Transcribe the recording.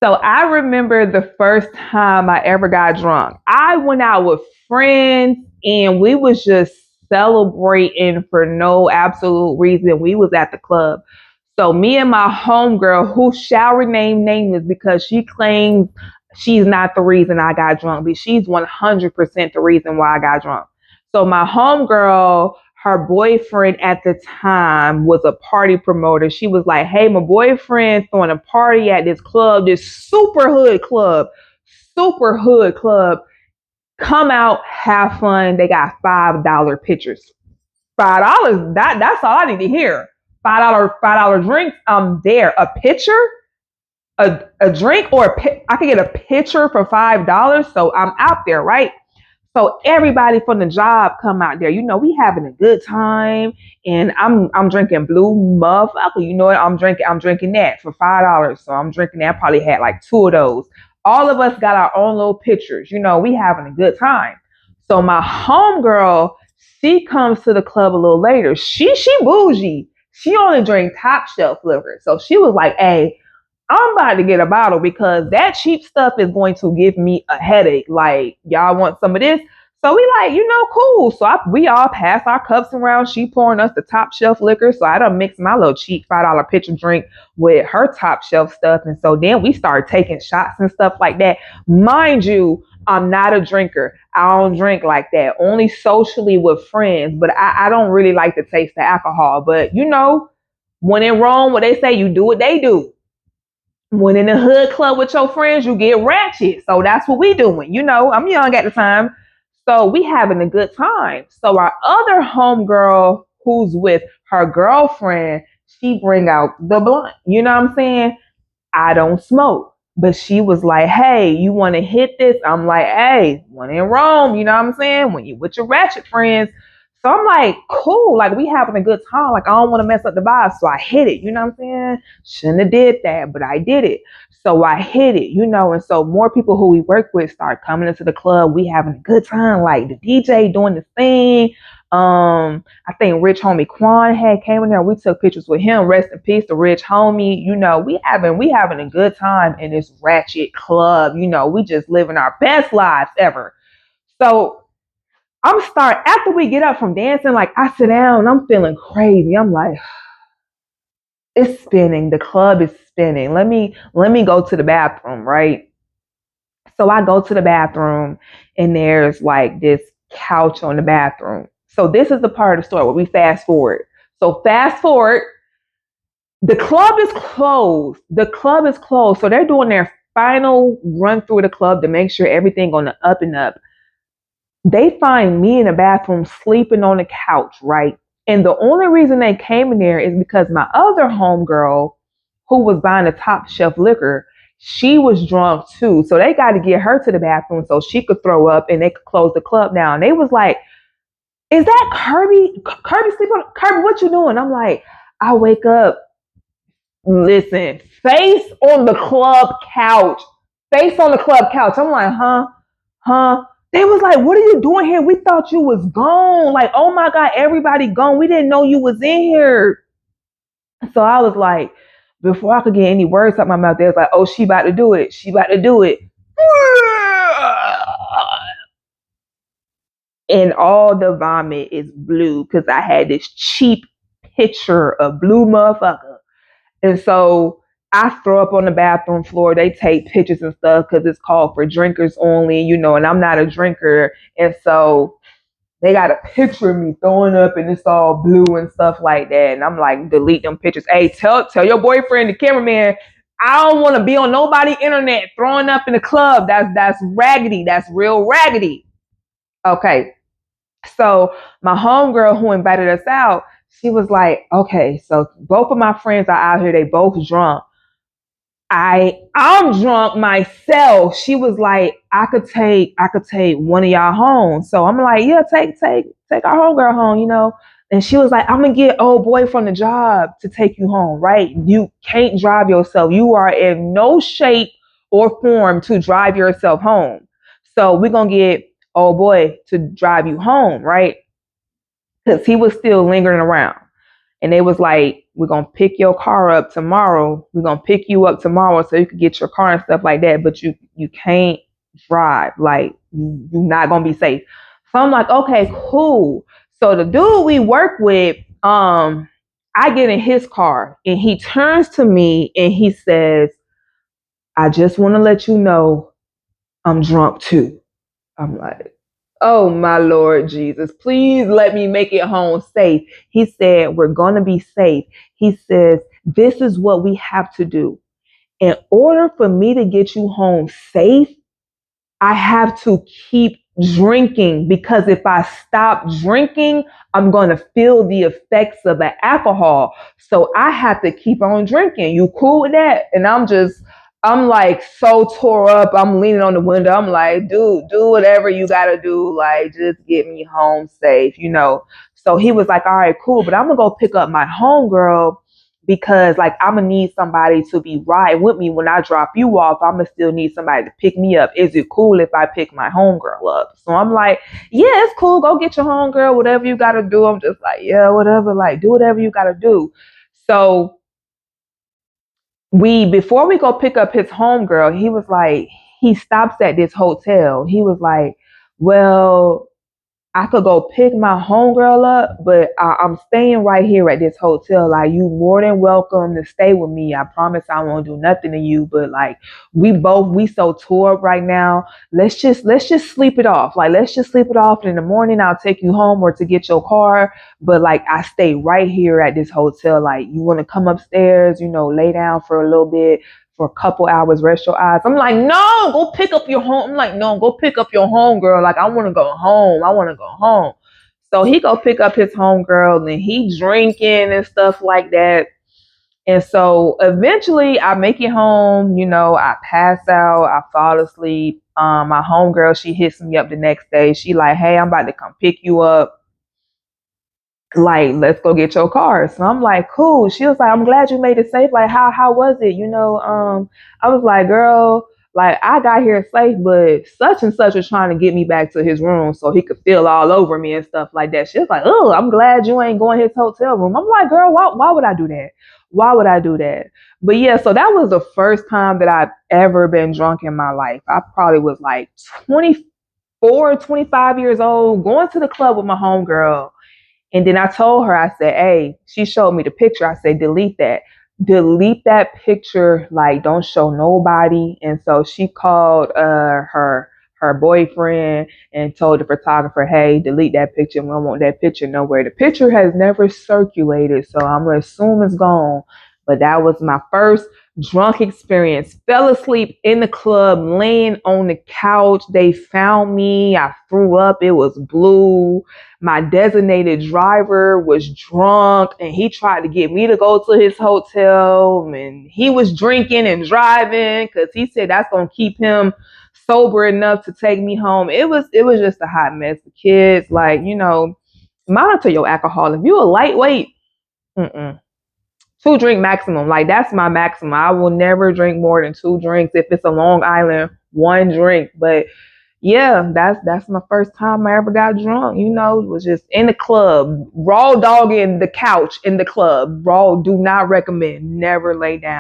So I remember the first time I ever got drunk. I went out with friends and we was just celebrating for no absolute reason. We was at the club. So me and my homegirl, who shall remain nameless because she claims she's not the reason I got drunk, but she's 100% the reason why I got drunk. So my homegirl, her boyfriend at the time was a party promoter. She was like, "Hey, my boyfriend's throwing a party at this club, this super hood club. Come out, have fun. They got $5 pitchers. $5. That's all I need to hear. $5 drinks. I'm there. A pitcher, a drink, or I can get a pitcher for $5. So I'm out there, right? So everybody from the job come out there. We having a good time, and I'm drinking blue motherfucker. You know what? I'm drinking that for $5. So I'm drinking that. I probably had like two of those. All of us got our own little pictures. We having a good time. So my homegirl, she comes to the club a little later. She bougie. She only drank top shelf liquor. So she was like, "Hey, I'm about to get a bottle because that cheap stuff is going to give me a headache. Like, y'all want some of this?" So we like, cool. So we all pass our cups around. She pouring us the top shelf liquor. So I done mixed my little cheap $5 pitcher drink with her top shelf stuff. And so then we started taking shots and stuff like that. Mind you, I'm not a drinker. I don't drink like that. Only socially with friends. But I don't really like to taste the alcohol. But when in Rome, what they say, you do what they do. When in the hood club with your friends, you get ratchet. So that's what we doing. I'm young at the time. So we having a good time. So our other homegirl who's with her girlfriend, she bring out the blunt. You know what I'm saying? I don't smoke. But she was like, "Hey, you want to hit this?" I'm like, "Hey, when in Rome, you know what I'm saying? When you with your ratchet friends." So I'm like, cool, like we having a good time. Like I don't want to mess up the vibe. So I hit it, you know what I'm saying? Shouldn't have did that, but I did it. So I hit it, and so more people who we work with start coming into the club. We having a good time. Like the DJ doing the thing. I think Rich Homie Quan had came in there. We took pictures with him. Rest in peace to Rich Homie. We having a good time in this ratchet club. We just living our best lives ever. So after we get up from dancing, like I sit down, I'm feeling crazy. I'm like, it's spinning. The club is spinning. Let me go to the bathroom, right? So I go to the bathroom and there's like this couch on the bathroom. So this is the part of the story where we fast forward. So fast forward, the club is closed. The club is closed. So they're doing their final run through the club to make sure everything on the up and up. They find me in the bathroom sleeping on the couch, right? And the only reason they came in there is because my other homegirl, who was buying the top shelf liquor, she was drunk too. So they got to get her to the bathroom so she could throw up and they could close the club down. They was like, "Is that Kirby? Kirby sleep on Kirby? What you doing?" I'm like, I wake up, listen, face on the club couch, face on the club couch. I'm like, huh? They was like, "What are you doing here? We thought you was gone. Like, oh my God, everybody gone. We didn't know you was in here." So I was like, before I could get any words out my mouth, they was like, "Oh, she about to do it. She about to do it." And all the vomit is blue because I had this cheap picture of blue motherfucker. And so I throw up on the bathroom floor. They take pictures and stuff because it's called for drinkers only, and I'm not a drinker. And so they got a picture of me throwing up and it's all blue and stuff like that. And I'm like, delete them pictures. Hey, tell your boyfriend, the cameraman, I don't want to be on nobody internet throwing up in the club. That's raggedy. That's real raggedy. Okay. So my homegirl who invited us out, she was like, "Okay, so both of my friends are out here. They both drunk. I'm drunk myself." She was like, I could take one of y'all home." So I'm like, "Yeah, take our homegirl home." And she was like, "I'm gonna get old boy from the job to take you home, right? You can't drive yourself. You are in no shape or form to drive yourself home. So we're gonna get old boy to drive you home, right?" Because he was still lingering around. And they was like, we're gonna pick your car up tomorrow. We're gonna pick you up tomorrow so you can get your car and stuff like that. But you can't drive. Like you're not gonna be safe. So I'm like, okay, cool. So the dude we work with, I get in his car and he turns to me and he says, I just want to let you know I'm drunk too. I'm like, oh my Lord Jesus, please let me make it home safe. He said, we're going to be safe. He says, this is what we have to do. In order for me to get you home safe, I have to keep drinking, because if I stop drinking, I'm going to feel the effects of the alcohol. So I have to keep on drinking. You cool with that? And I'm like so tore up. I'm leaning on the window. I'm like, dude, do whatever you got to do. Like, just get me home safe. So he was like, all right, cool. But I'm going to go pick up my homegirl, because like I'm gonna need somebody to be right with me when I drop you off. I'm gonna still need somebody to pick me up. Is it cool if I pick my homegirl up? So I'm like, yeah, it's cool. Go get your homegirl, whatever you gotta do. I'm just like, yeah, whatever. Like, do whatever you gotta do. So before we go pick up his homegirl, he was like, he stops at this hotel. He was like, well, I could go pick my homegirl up, but I'm staying right here at this hotel. Like, you more than welcome to stay with me. I promise I won't do nothing to you. But like, we so tore up right now. Let's just sleep it off. Like, let's just sleep it off. And in the morning, I'll take you home or to get your car. But like, I stay right here at this hotel. Like, you want to come upstairs, lay down for a little bit, for a couple hours, rest your eyes. I'm like, no, go pick up your home. I'm like, no, go pick up your home, girl. Like, I want to go home. I want to go home. So he go pick up his home girl, and he drinking and stuff like that. And so eventually I make it home, I pass out, I fall asleep. My homegirl, she hits me up the next day. She like, hey, I'm about to come pick you up. Like, let's go get your car. So I'm like, cool. She was like, I'm glad you made it safe. Like, how was it? I was like, girl, like, I got here safe, but such and such was trying to get me back to his room so he could feel all over me and stuff like that. She was like, oh, I'm glad you ain't going his hotel room. I'm like, girl, why would I do that? Why would I do that? But yeah, so that was the first time that I've ever been drunk in my life. I probably was like 24, 25 years old, going to the club with my homegirl. And then I told her, I said, hey, she showed me the picture. I said, delete that. Delete that picture. Like, don't show nobody. And so she called her boyfriend and told the photographer, hey, delete that picture. We don't want that picture nowhere. The picture has never circulated, so I'm going to assume it's gone. But that was my first drunk experience. Fell asleep in the club, laying on the couch. They found me. I threw up. It was blue. My designated driver was drunk, and he tried to get me to go to his hotel, and he was drinking and driving because he said that's going to keep him sober enough to take me home. It was just a hot mess. The kids, like, monitor your alcohol. If you're a lightweight, 2 drink maximum. Like, that's my maximum. I will never drink more than 2 drinks. If it's a Long Island, 1 drink. But yeah, that's my first time I ever got drunk. It was just in the club, raw dogging the couch in the club. Raw, do not recommend. Never lay down.